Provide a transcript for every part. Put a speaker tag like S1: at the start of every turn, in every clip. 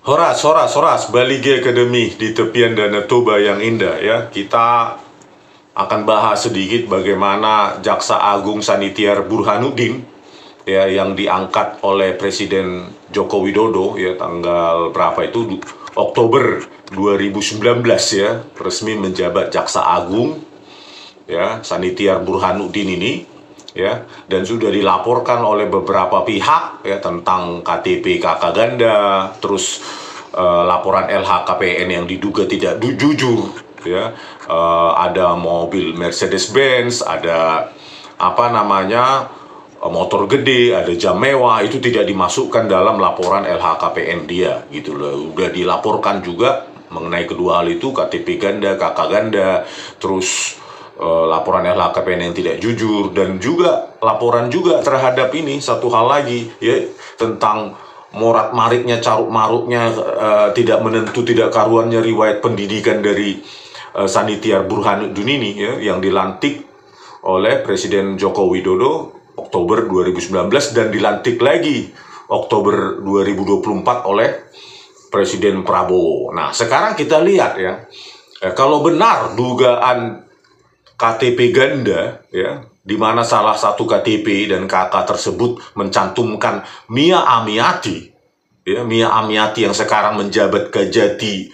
S1: Horas, horas, horas, Balige Academy di tepian Danau Toba yang indah ya. Kita akan bahas sedikit bagaimana Jaksa Agung Sanitiar Burhanuddin ya yang diangkat oleh Presiden Joko Widodo ya tanggal berapa itu Oktober 2019 ya resmi menjabat Jaksa Agung ya Sanitiar Burhanuddin ini ya, dan sudah dilaporkan oleh beberapa pihak ya tentang KTP kakak ganda, terus laporan LHKPN yang diduga tidak jujur ya, ada mobil Mercedes-Benz, ada apa namanya motor gede, ada jam mewah, itu tidak dimasukkan dalam laporan LHKPN dia gitu loh. Udah dilaporkan juga mengenai kedua hal itu, KTP ganda, kakak ganda, terus laporan LHKPN yang tidak jujur, dan juga laporan juga terhadap ini satu hal lagi ya tentang morat mariknya caruk maruknya tidak menentu tidak karuannya riwayat pendidikan dari Sanitiar Burhanuddin ini ya yang dilantik oleh Presiden Joko Widodo Oktober 2019 dan dilantik lagi Oktober 2024 oleh Presiden Prabowo. Nah, sekarang kita lihat ya, kalau benar dugaan KTP ganda ya, di mana salah satu KTP dan kakak tersebut mencantumkan Mia Amiati ya, Mia Amiati yang sekarang menjabat Kejati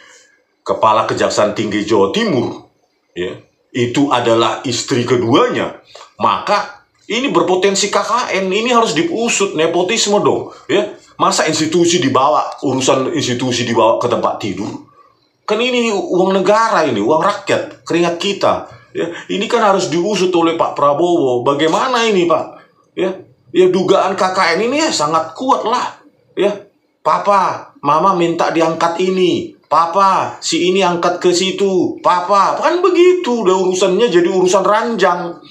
S1: Kepala Kejaksaan Tinggi Jawa Timur ya, itu adalah istri keduanya, maka ini berpotensi KKN, ini harus diusut, nepotisme dong ya. Masa institusi dibawa, urusan institusi dibawa ke tempat tidur? Kan ini uang negara, ini uang rakyat, keringat kita. Ya, ini kan harus diusut oleh Pak Prabowo. Bagaimana ini, Pak? Ya, dugaan KKN ini ya sangat kuat lah. Ya, Papa, Mama minta diangkat ini. Papa, si ini angkat ke situ. Papa, kan begitu. Udah urusannya jadi urusan ranjang.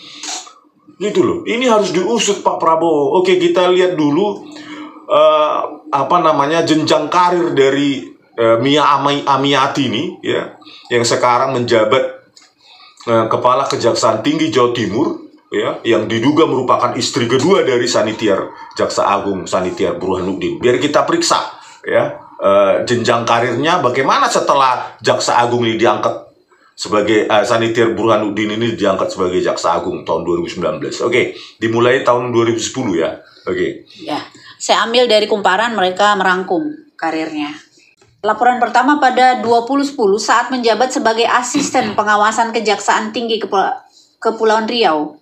S1: Gitu loh. Ini harus diusut Pak Prabowo. Oke, kita lihat dulu jenjang karir dari Mia Amiati ini ya, yang sekarang menjabat Kepala Kejaksaan Tinggi Jawa Timur ya, yang diduga merupakan istri kedua dari Sanitiar Jaksa Agung Sanitiar Burhanuddin. Biar kita periksa ya jenjang karirnya bagaimana setelah Jaksa Agung ini diangkat sebagai Sanitiar Burhanuddin ini diangkat sebagai Jaksa Agung tahun 2019. Oke, dimulai tahun 2010 ya. Oke.
S2: Ya, saya ambil dari kumparan mereka merangkum karirnya. Laporan pertama pada 2010 saat menjabat sebagai asisten pengawasan Kejaksaan Tinggi Kepulauan Riau.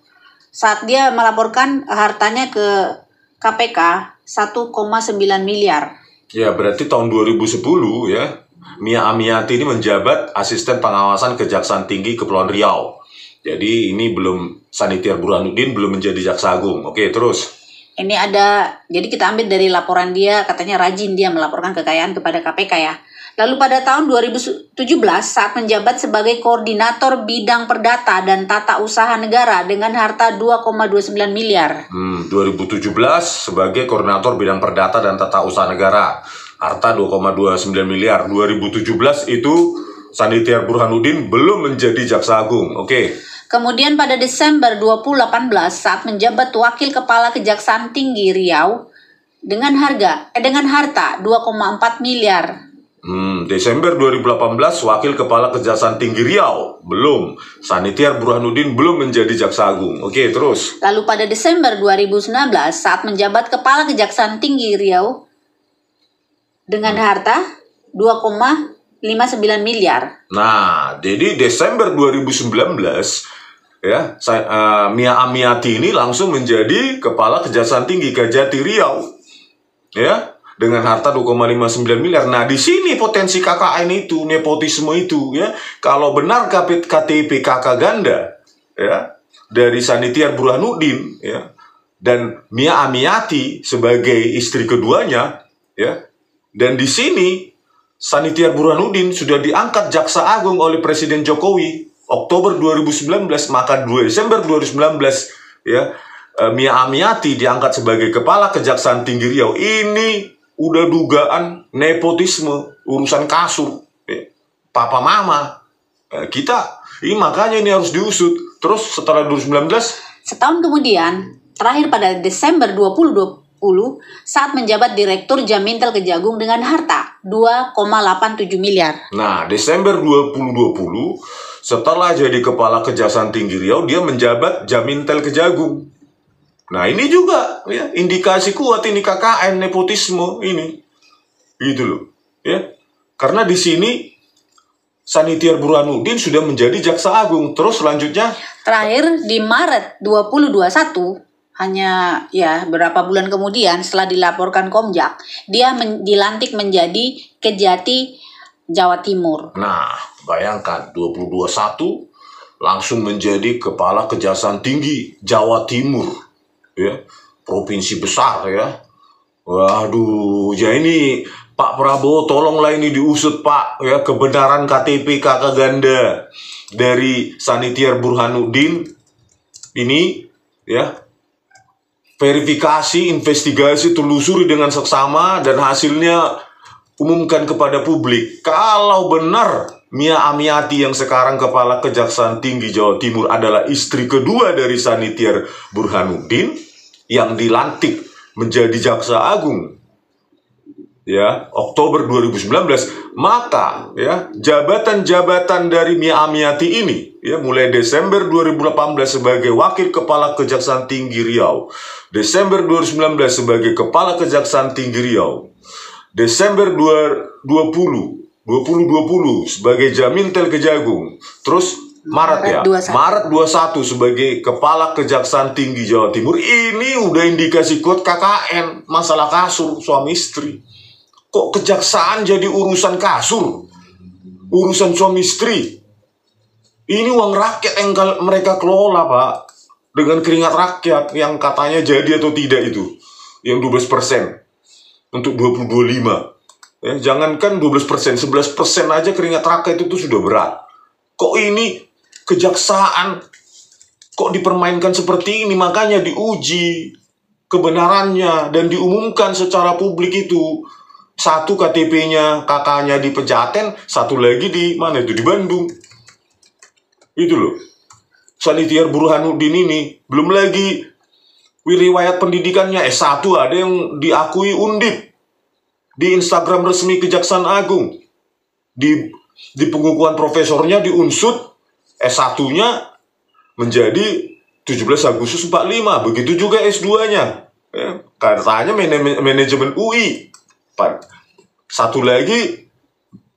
S2: Saat dia melaporkan hartanya ke KPK 1,9 miliar.
S1: Ya, berarti tahun 2010 ya. Mia Amiati ini menjabat asisten pengawasan Kejaksaan Tinggi Kepulauan Riau. Jadi ini belum Sanitiar Burhanuddin belum menjadi Jaksa Agung. Oke, terus.
S2: Ini ada, jadi kita ambil dari laporan dia, katanya rajin dia melaporkan kekayaan kepada KPK ya. Lalu pada tahun 2017 saat menjabat sebagai Koordinator Bidang Perdata dan Tata Usaha Negara dengan harta 2,29 miliar.
S1: 2017 sebagai Koordinator Bidang Perdata dan Tata Usaha Negara, harta 2,29 miliar. 2017 itu Sanitiar Burhanuddin belum menjadi Jaksa Agung. Oke.
S2: Kemudian pada Desember 2018 saat menjabat Wakil Kepala Kejaksaan Tinggi Riau dengan harta 2,4 miliar.
S1: Desember 2018 Wakil Kepala Kejaksaan Tinggi Riau belum, Sanitiar Burhanuddin belum menjadi Jaksa Agung. Oke, terus.
S2: Lalu pada Desember 2019 saat menjabat Kepala Kejaksaan Tinggi Riau dengan harta 2,59 miliar.
S1: Nah, jadi Desember 2019 ya, Mia Amiati ini langsung menjadi Kepala Kejaksaan Tinggi Kejati Riau ya, dengan harta 2,59 miliar. Nah, di sini potensi KKN itu, nepotisme itu ya. Kalau benar KTP kakak ganda ya dari Sanitiar Burhanuddin ya dan Mia Amiati sebagai istri keduanya ya. Dan di sini Sanitiar Burhanuddin sudah diangkat Jaksa Agung oleh Presiden Jokowi Oktober 2019, maka 2 Desember 2019 ya Mia Amiati diangkat sebagai Kepala Kejaksaan Tinggi Riau. Ini udah dugaan nepotisme, urusan kasur ya. Papa Mama kita ini, makanya ini harus diusut. Terus setelah 2019,
S2: setahun kemudian, terakhir pada Desember 2020 saat menjabat Direktur Jamintel Kejagung dengan harta 2,87 miliar.
S1: Nah, Desember 2020, setelah jadi Kepala Kejaksaan Tinggi Riau, dia menjabat Jamintel Kejagung. Nah, ini juga ya indikasi kuat ini KKN nepotisme ini. Gitu loh, ya. Karena di sini Sanitiar Burhanuddin sudah menjadi Jaksa Agung. Terus selanjutnya
S2: Terakhir di Maret 2021, hanya ya berapa bulan kemudian setelah dilaporkan Komjak, dia dilantik menjadi Kejati Jawa Timur.
S1: nah, bayangkan 2021 langsung menjadi Kepala Kejaksaan Tinggi Jawa Timur, ya, provinsi besar ya. Waduh, ya ini Pak Prabowo tolonglah ini diusut Pak, ya, kebenaran KTP kakak ganda dari Sanitiar Burhanuddin ini, ya, verifikasi, investigasi, telusuri dengan seksama dan hasilnya umumkan kepada publik. Kalau benar Mia Amiati yang sekarang Kepala Kejaksaan Tinggi Jawa Timur adalah istri kedua dari Sanitiar Burhanuddin yang dilantik menjadi Jaksa Agung, ya, Oktober 2019, maka ya jabatan-jabatan dari Mia Amiati ini, ya, mulai Desember 2018 sebagai Wakil Kepala Kejaksaan Tinggi Riau, Desember 2019 sebagai Kepala Kejaksaan Tinggi Riau, Desember 2020 sebagai Jamintel Kejagung, terus Maret 21 sebagai Kepala Kejaksaan Tinggi Jawa Timur. Ini udah indikasi kuat KKN, masalah kasur suami istri. Kok kejaksaan jadi urusan kasur, urusan suami istri? Ini uang rakyat yang mereka kelola, Pak, dengan keringat rakyat yang katanya jadi atau tidak itu, yang 12% untuk 2025. Ya, jangankan 12%, 11% aja keringat rakyat itu sudah berat. Kok ini kejaksaan kok dipermainkan seperti ini? Makanya diuji kebenarannya dan diumumkan secara publik itu. Satu KTP-nya kakaknya di Pejaten, satu lagi di mana itu, di Bandung. Itu loh. Sanitiar Burhanuddin ini belum lagi riwayat pendidikannya S1 ada yang diakui Undip di Instagram resmi Kejaksaan Agung. Di pengukuhan profesornya di Unsud, S1-nya menjadi 17 Agustus 45. Begitu juga S2-nya. Ya, katanya manajemen UI. Satu lagi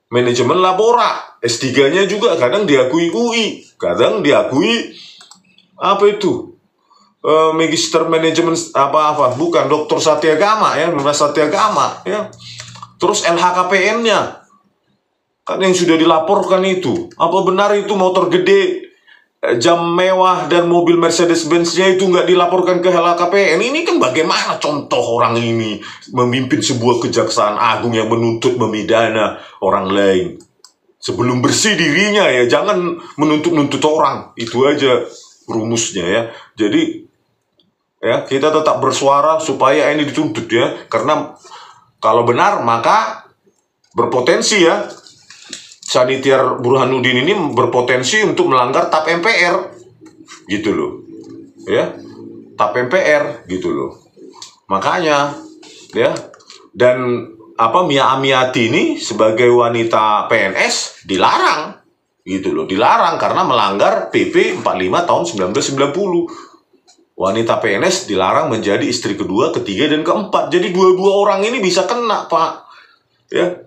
S1: manajemen Labora. S3-nya juga kadang diakui UI, kadang diakui apa itu? Magister manajemen apa bukan Dr. Satyagama ya, Satyagama ya. Terus LHKPN-nya kan yang sudah dilaporkan itu, apa benar itu motor gede, jam mewah dan mobil Mercedes-Benz-nya itu nggak dilaporkan ke LHKPN? Ini kan bagaimana contoh orang ini memimpin sebuah kejaksaan agung yang menuntut memidana orang lain. Sebelum bersih dirinya ya, jangan menuntut-nuntut orang. Itu aja rumusnya ya. Jadi ya kita tetap bersuara supaya ini dituntut ya. Karena kalau benar maka berpotensi ya. Sanitiar Burhanuddin ini berpotensi untuk melanggar TAP MPR gitu loh ya, TAP MPR gitu loh. Makanya ya, dan apa Mia Amiati ini sebagai wanita PNS dilarang gitu loh, dilarang karena melanggar PP 45 tahun 1990. Wanita PNS dilarang menjadi istri kedua, ketiga, dan keempat. Jadi dua-dua orang ini bisa kena, Pak ya.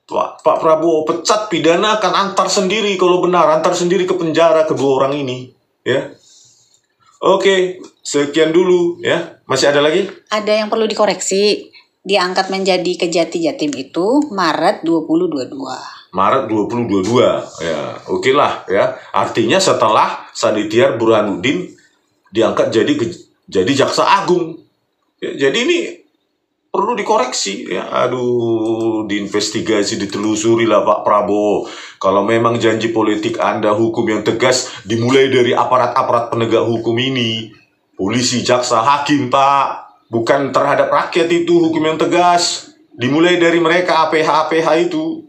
S1: Pak Prabowo pecat, pidana akan antar sendiri kalau benar, antar sendiri ke penjara kedua orang ini ya. Oke, sekian dulu ya. Masih ada lagi?
S2: Ada yang perlu dikoreksi. Diangkat menjadi Kejati Jatim itu Maret 2022.
S1: Maret 2022 ya. Oke lah ya. Artinya setelah Sanitiar Burhanuddin diangkat jadi Jaksa Agung ya, jadi ini perlu dikoreksi ya. Aduh, diinvestigasi, ditelusuri lah Pak Prabowo. Kalau memang janji politik Anda hukum yang tegas dimulai dari aparat-aparat penegak hukum ini, polisi, jaksa, hakim, Pak. Bukan terhadap rakyat itu hukum yang tegas. Dimulai dari mereka, APH itu.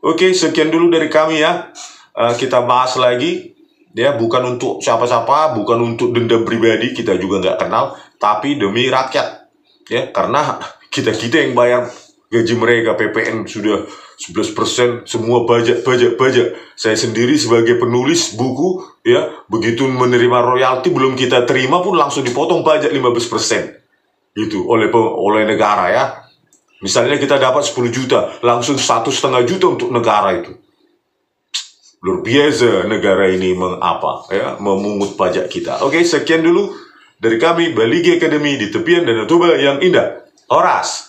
S1: Oke, sekian dulu dari kami ya. Kita bahas lagi ya, bukan untuk siapa-siapa, bukan untuk dendam pribadi, kita juga nggak kenal, tapi demi rakyat. Ya, karena kita yang bayar gaji mereka, PPN sudah 11%, semua pajak. Saya sendiri sebagai penulis buku, ya, begitu menerima royalti belum kita terima pun langsung dipotong pajak 15%. Itu oleh negara, ya. Misalnya kita dapat 10 juta, langsung 1,5 juta untuk negara itu. Luar biasa negara ini memungut pajak kita. Oke, sekian dulu dari kami, Baligi Academy di tepian Danau Toba yang indah. Horas!